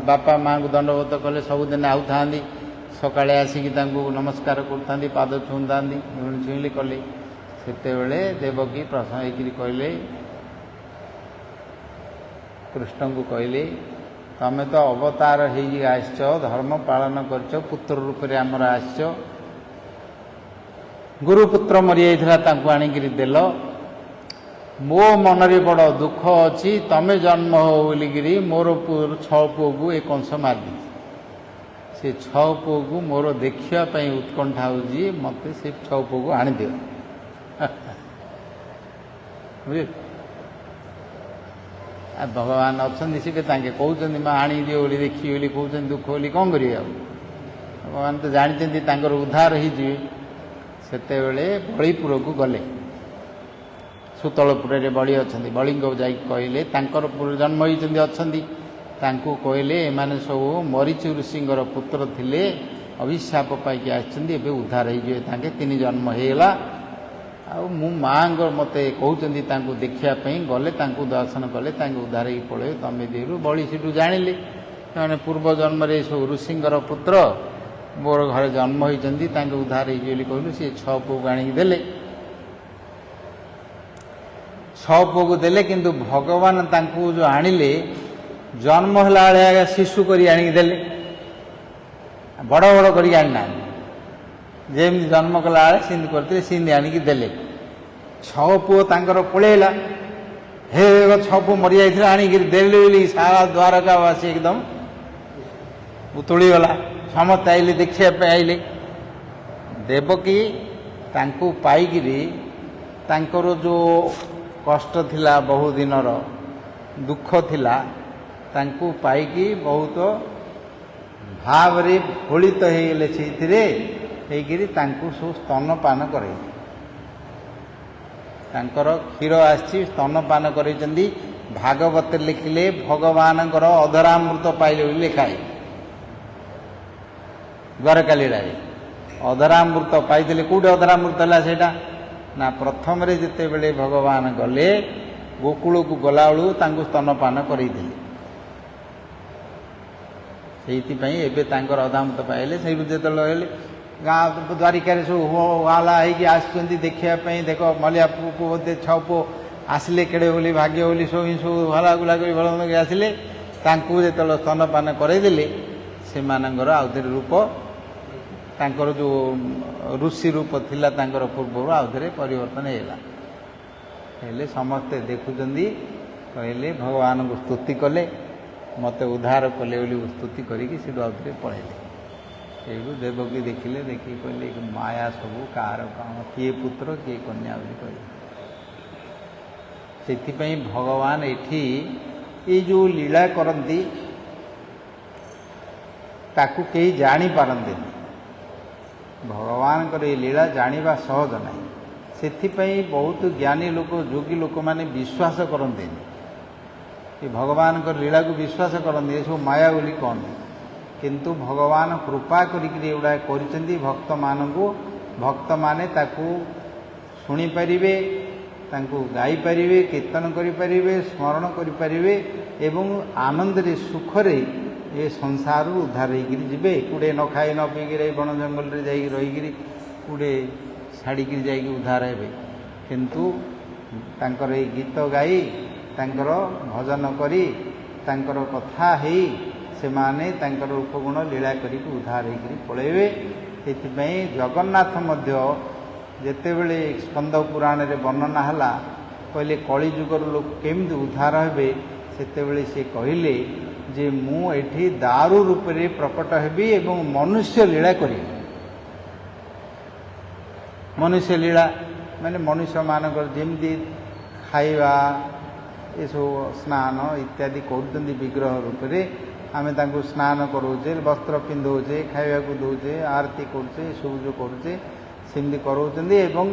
ବାପା ମାଆଙ୍କୁ ଦଣ୍ଡବତ କଲେ, ସବୁଦିନ ଆଉଥାନ୍ତି, ସକାଳେ ଆସିକି ତାଙ୍କୁ ନମସ୍କାର କରୁଥାନ୍ତି, ପାଦ ଛୁଉଁଥାନ୍ତି, ଛୁଇଁଲି କଲେ। ସେତେବେଳେ ଦେବକୀ ପ୍ରଶ୍ନ ହେଇକିରି କହିଲେ, କୃଷ୍ଣଙ୍କୁ କହିଲେ, ତମେ ତ ଅବତାର ହେଇକି ଆସିଛ, ଧର୍ମ ପାଳନ କରିଛ, ପୁତ୍ର ରୂପରେ ଆମର ଆସିଛ, ଗୁରୁପୁତ୍ର ମରିଯାଇଥିଲା ତାଙ୍କୁ ଆଣିକିରି ଦେଲ, ମୋ ମନରେ ବଡ଼ ଦୁଃଖ ଅଛି, ତମେ ଜନ୍ମ ହବ ବୋଲିକିରି ମୋର 6 ପୁଅକୁ ଏ କଂସ ମାରିଦେଇଛି। ସେ 6 ପୁଅକୁ ମୋର ଦେଖିବା ପାଇଁ ଉତ୍କଣ୍ଠା ହେଉଛି, ମୋତେ ସେ 6 ପୁଅକୁ ଆଣିଦିଅ। ଭଗବାନ ଅଛନ୍ତି ସେଠି, ତାଙ୍କେ କହୁଛନ୍ତି ମା ଆଣିଦିଅ ବୋଲି, ଦେଖିବି ବୋଲି କହୁଛନ୍ତି, ଦୁଃଖ ବୋଲି କ'ଣ କରିବେ ଆଉ। ଭଗବାନ ତ ଜାଣିଛନ୍ତି ତାଙ୍କର ଉଦ୍ଧାର ହେଇଯିବେ। ସେତେବେଳେ ବଳିପୁରକୁ ଗଲେ, ସୁତଳପୁରରେ ବଳି ଅଛନ୍ତି, ବଳିଙ୍କୁ ଯାଇକି କହିଲେ, ତାଙ୍କର ଜନ୍ମ ହେଇଛନ୍ତି ଅଛନ୍ତି, ତାଙ୍କୁ କହିଲେ ଏମାନେ ସବୁ ମରିଚି ଋଷିଙ୍କର ପୁତ୍ର ଥିଲେ, ଅଭିଶାପ ପାଇକି ଆସିଛନ୍ତି, ଏବେ ଉଦ୍ଧାର ହେଇଯିବେ, ତାଙ୍କେ 3 ଜନ୍ମ ହେଇଗଲା। ଆଉ ମୁଁ ମାଆଙ୍କର ମୋତେ କହୁଛନ୍ତି ତାଙ୍କୁ ଦେଖିବା ପାଇଁ, ଗଲେ ତାଙ୍କୁ ଦର୍ଶନ କଲେ ତାଙ୍କୁ ଉଦ୍ଧାର ହେଇକି ପଳେଇବେ ତମେ ଦେହରୁ। ବଳି ସେଠୁ ଜାଣିଲେ ସେମାନେ ପୂର୍ବ ଜନ୍ମରେ ସବୁ ଋଷିଙ୍କର ପୁତ୍ର ମୋର ଘରେ ଜନ୍ମ ହେଇଛନ୍ତି, ତାଙ୍କୁ ଉଦ୍ଧାର ହେଇଯିବେ ବୋଲି କହିଲୁ। ସେ 6 ପୁଅକୁ ଆଣିକି ଦେଲେ। 6 ପୁଅକୁ ଦେଲେ, କିନ୍ତୁ ଭଗବାନ ତାଙ୍କୁ ଯେଉଁ ଆଣିଲେ ଜନ୍ମ ହେଲା ବେଳେ ଆଜ୍ଞା ଶିଶୁ କରି ଆଣିକି ଦେଲେ, ବଡ଼ ବଡ଼ କରିକି ଆଣିନାହାନ୍ତି। ଯେମିତି ଜନ୍ମ କଲା ବେଳେ ସେମିତି କରିଥିଲେ, ସେମିତି ଆଣିକି ଦେଲେ। 6 ପୁଅ ତାଙ୍କର ପଳେଇଲା, ହେ 6 ପୁଅ ମରିଯାଇଥିଲା ଆଣିକିରି ଦେଲେ ବୋଲି ସାରା ଦ୍ୱାରକାବାସୀ ଏକଦମ ଉତୁଳିଗଲା। ସମସ୍ତେ ଆଇଲେ, ଦେଖିବା ପାଇଁ ଆଇଲେ। ଦେବକୀ ତାଙ୍କୁ ପାଇକିରି ତାଙ୍କର ଯେଉଁ କଷ୍ଟ ଥିଲା, ବହୁ ଦିନର ଦୁଃଖ ଥିଲା, ତାଙ୍କୁ ପାଇକି ବହୁତ ଭାବରେ ଭୋଳିତ ହେଇଗଲେ। ସେଇଥିରେ ହେଇକିରି ତାଙ୍କୁ ସବୁ ସ୍ତନପାନ କରେଇଲେ। ତାଙ୍କର କ୍ଷୀର ଆସିଛି, ସ୍ତନପାନ କରେଇଛନ୍ତି। ଭାଗବତରେ ଲେଖିଲେ ଭଗବାନଙ୍କର ଅଧରାମୃତ ପାଇଲେ ବୋଲି ଲେଖାଏ। ଦ୍ୱାରକା ଲୀଳାରେ ଅଧରାମୃତ ପାଇଥିଲେ। କେଉଁଠି ଅଧରାମୃତ ହେଲା ସେଇଟା ନା, ପ୍ରଥମରେ ଯେତେବେଳେ ଭଗବାନ ଗଲେ ଗୋକୁଳକୁ ଗଲାବେଳୁ ତାଙ୍କୁ ସ୍ତନପାନ କରେଇଥିଲେ। ସେଇଥିପାଇଁ ଏବେ ତାଙ୍କର ଅଧରାମୃତ ପାଇଲେ। ସେଇଠୁ ଯେତେବେଳେ ହେଲେ ଗାଁ ଦ୍ୱାରିକାରେ ସବୁ ହାଲା ହେଇକି ଆସୁଛନ୍ତି ଦେଖିବା ପାଇଁ, ଦେଖ ମଲିଆ ପୁଅ ବୋଧେ 6 ପୁଅ ଆସିଲେ, କେଡ଼େ ବୋଲି ଭାଗ୍ୟ ବୋଲି ସବୁ ହଲାଗୁଲା କରି ଭଲ ମନ୍ଦ ଆସିଲେ। ତାଙ୍କୁ ଯେତେବେଳେ ସ୍ତନପାନ କରେଇଦେଲେ, ସେମାନଙ୍କର ଆଉଥରେ ରୂପ, ତାଙ୍କର ଯେଉଁ ଋଷି ରୂପ ଥିଲା ତାଙ୍କର ପୂର୍ବରୁ ଆଉଥରେ ପରିବର୍ତ୍ତନ ହେଇଗଲା। ହେଲେ ସମସ୍ତେ ଦେଖୁଛନ୍ତି, କହିଲେ ଭଗବାନଙ୍କୁ ସ୍ତୁତି କଲେ, ମୋତେ ଉଦ୍ଧାର କଲେ ବୋଲି ସ୍ତୁତି କରିକି ସେଠୁ ଆଉଥରେ ପଳେଇଲେ। ସେଇଠୁ ଦେବକୀ ଦେଖିଲେ, ଦେଖିକି କହିଲେ ମାୟା ସବୁ କାହାର କ'ଣ, କିଏ ପୁତ୍ର କିଏ କନ୍ୟା ବୋଲି କହିଲେ। ସେଥିପାଇଁ ଭଗବାନ ଏଠି ଏଇ ଯେଉଁ ଲୀଳା କରନ୍ତି ତାକୁ କେହି ଜାଣିପାରନ୍ତିନି। ଭଗବାନଙ୍କର ଏଇ ଲୀଳା ଜାଣିବା ସହଜ ନାହିଁ। ସେଥିପାଇଁ ବହୁତ ଜ୍ଞାନୀ ଲୋକ, ଯୋଗୀ ଲୋକମାନେ ବିଶ୍ୱାସ କରନ୍ତିନି, ଏ ଭଗବାନଙ୍କର ଲୀଳାକୁ ବିଶ୍ୱାସ କରନ୍ତି, ଏସବୁ ମାୟା ବୋଲି କହନ୍ତି। କିନ୍ତୁ ଭଗବାନ କୃପା କରିକିରି ଏଗୁଡ଼ା କରିଛନ୍ତି ଭକ୍ତମାନଙ୍କୁ। ଭକ୍ତମାନେ ତାକୁ ଶୁଣିପାରିବେ, ତାଙ୍କୁ ଗାଇପାରିବେ, କୀର୍ତ୍ତନ କରିପାରିବେ, ସ୍ମରଣ କରିପାରିବେ ଏବଂ ଆନନ୍ଦରେ ସୁଖରେ ଏ ସଂସାରରୁ ଉଦ୍ଧାର ହେଇକିରି ଯିବେ। କୁଡ଼େ ନ ଖାଇ ନ ପିଇକିରି ବଣ ଜଙ୍ଗଲରେ ଯାଇକି ରହିକିରି କୁଡ଼େ ଛାଡ଼ିକିରି ଯାଇକି ଉଦ୍ଧାର ହେବେ। କିନ୍ତୁ ତାଙ୍କର ଏଇ ଗୀତ ଗାଇ, ତାଙ୍କର ଭଜନ କରି, ତାଙ୍କର କଥା ହେଇ ସେମାନେ ତାଙ୍କର ଉପଗୁଣ ଲୀଳା କରିକି ଉଦ୍ଧାର ହେଇକିରି ପଳେଇବେ। ସେଥିପାଇଁ ଜଗନ୍ନାଥ ମଧ୍ୟ ଯେତେବେଳେ ସ୍କନ୍ଦ ପୁରାଣରେ ବର୍ଣ୍ଣନା ହେଲା, କହିଲେ କଳିଯୁଗର ଲୋକ କେମିତି ଉଦ୍ଧାର ହେବେ, ସେତେବେଳେ ସେ କହିଲେ ଯେ ମୁଁ ଏଠି ଦାରୁ ରୂପରେ ପ୍ରକଟ ହେବି ଏବଂ ମନୁଷ୍ୟ ଲୀଳା କରିବି। ମନୁଷ୍ୟ ଲୀଳା ମାନେ ମନୁଷ୍ୟମାନଙ୍କର ଯେମିତି ଖାଇବା, ଏସବୁ ସ୍ନାନ ଇତ୍ୟାଦି କରୁଛନ୍ତି ବିଗ୍ରହ ରୂପରେ, ଆମେ ତାଙ୍କୁ ସ୍ନାନ କରାଉଛେ, ବସ୍ତ୍ର ପିନ୍ଧଉଛେ, ଖାଇବାକୁ ଦେଉଛେ, ଆରତି କରୁଛେ, ଏସବୁ ଯେଉଁ କରୁଛେ ସେମିତି କରାଉଛନ୍ତି। ଏବଂ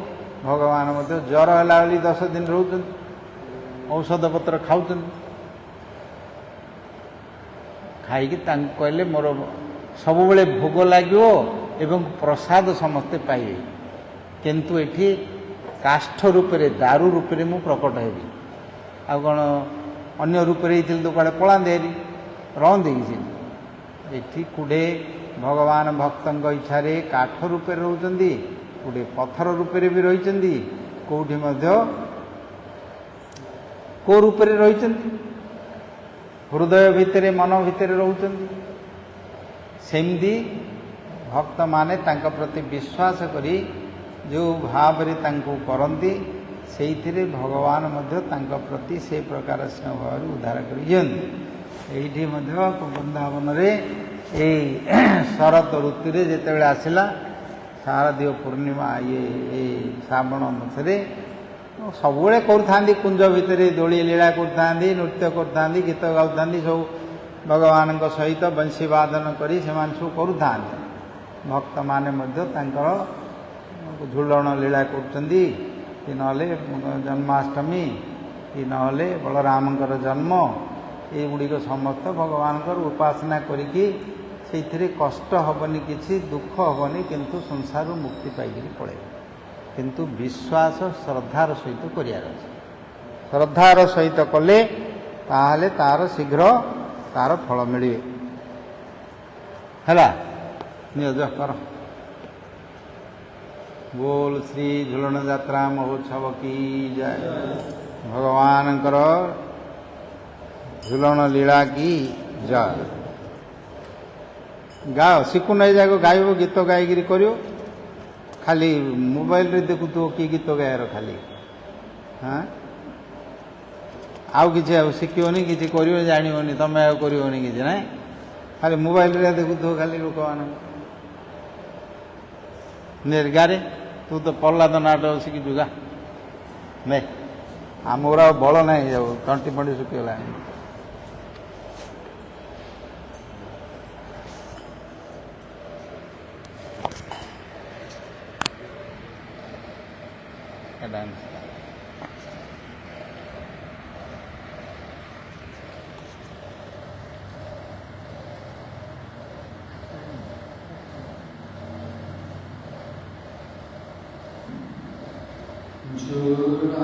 ଭଗବାନ ମଧ୍ୟ ଜ୍ୱର ହେଲା ବୋଲି 10 ଦିନ ରହୁଛନ୍ତି, ଔଷଧପତ୍ର ଖାଉଛନ୍ତି। ଖାଇକି ତାଙ୍କୁ କହିଲେ ମୋର ସବୁବେଳେ ଭୋଗ ଲାଗିବ ଏବଂ ପ୍ରସାଦ ସମସ୍ତେ ପାଇବେ, କିନ୍ତୁ ଏଠି କାଷ୍ଠ ରୂପରେ, ଦାରୁ ରୂପରେ ମୁଁ ପ୍ରକଟ ହେବି। ଆଉ କ'ଣ ଅନ୍ୟ ରୂପରେ ହେଇଥିଲେ ତ କୁଆଡ଼େ ପଳାନ୍ତେ ହେରି, ରହନ୍ତି କି ସେଠି? ଏଠି କୁଡ଼େ ଭଗବାନ ଭକ୍ତଙ୍କ ଇଚ୍ଛାରେ କାଠ ରୂପରେ ରହୁଛନ୍ତି, କୁଡ଼େ ପଥର ରୂପରେ ବି ରହିଛନ୍ତି, କେଉଁଠି ମଧ୍ୟ କେଉଁ ରୂପରେ ରହିଛନ୍ତି, ହୃଦୟ ଭିତରେ, ମନ ଭିତରେ ରହୁଛନ୍ତି। ସେମିତି ଭକ୍ତମାନେ ତାଙ୍କ ପ୍ରତି ବିଶ୍ୱାସ କରି ଯେଉଁ ଭାବରେ ତାଙ୍କୁ କରନ୍ତି, ସେଇଥିରେ ଭଗବାନ ମଧ୍ୟ ତାଙ୍କ ପ୍ରତି ସେ ପ୍ରକାର ସ୍ନେହ ଭାବରେ ଉଦ୍ଧାର କରି ଦିଅନ୍ତି। ଏଇଠି ମଧ୍ୟ ବୃନ୍ଦାବନରେ ଏଇ ଶରତ ଋତୁରେ ଯେତେବେଳେ ଆସିଲା, ଶାରଦୀୟ ପୂର୍ଣ୍ଣିମା, ଏଇ ଶ୍ରାବଣ ମାସରେ ସବୁବେଳେ କରୁଥାନ୍ତି, କୁଞ୍ଜ ଭିତରେ ଦୋଳି ଲୀଳା କରୁଥାନ୍ତି, ନୃତ୍ୟ କରୁଥାନ୍ତି, ଗୀତ ଗାଉଥାନ୍ତି, ସବୁ ଭଗବାନଙ୍କ ସହିତ ବଂଶୀ ବାଦନ କରି ସେମାନେ ସବୁ କରୁଥାନ୍ତି। ଭକ୍ତମାନେ ମଧ୍ୟ ତାଙ୍କର ଝୁଲଣ ଲୀଳା କରୁଛନ୍ତି, କି ନହେଲେ ଜନ୍ମାଷ୍ଟମୀ, କି ନହେଲେ ବଳରାମଙ୍କର ଜନ୍ମ, ଏଇଗୁଡ଼ିକ ସମସ୍ତ ଭଗବାନଙ୍କର ଉପାସନା କରିକି ସେଇଥିରେ କଷ୍ଟ ହେବନି, କିଛି ଦୁଃଖ ହେବନି, କିନ୍ତୁ ସଂସାରରୁ ମୁକ୍ତି ପାଇକରି ପଳେଇବ। କିନ୍ତୁ ବିଶ୍ୱାସ ଶ୍ରଦ୍ଧାର ସହିତ କରିବାର ଅଛି। ଶ୍ରଦ୍ଧାର ସହିତ କଲେ ତାହେଲେ ତାର ଶୀଘ୍ର ତାର ଫଳ ମିଳିବେ। ହେଲା, ନିଜ କର। बोल श्री झुलन यात्रा महोत्सव की जय। भगवानଙ୍କର ଝୁଲଣ ଲୀଳା की जय। ଗାଅ, ଶିଖୁନ ଏ ଯାକ ଗାଇବ, ଗୀତ ଗାଇକିରି କରିବ। ଖାଲି ମୋବାଇଲରେ ଦେଖୁଥିବ କି ଗୀତ ଗାଇବାର ଖାଲି, ହଁ, ଆଉ କିଛି ଆଉ ଶିଖିବନି, କିଛି କରିବନି, ଜାଣିବନି, ତମେ ଆଉ କରିବନି କିଛି ନାହିଁ, ଖାଲି ମୋବାଇଲରେ ଦେଖୁଥିବ ଖାଲି ଲୋକମାନଙ୍କୁ। ନିର୍ଗାରେ ତୁ ତ ପ୍ରହ୍ଲାଦ ନାଟକ ଶିଖିଛୁ ଗା, ନେ ଆମର ଆଉ ବଳ ନାହିଁ, ଯାଉ ତଣ୍ଟି ଫଣ୍ଟି ଶୁଖିଗଲାଣି। ଡାନ୍ସ झूला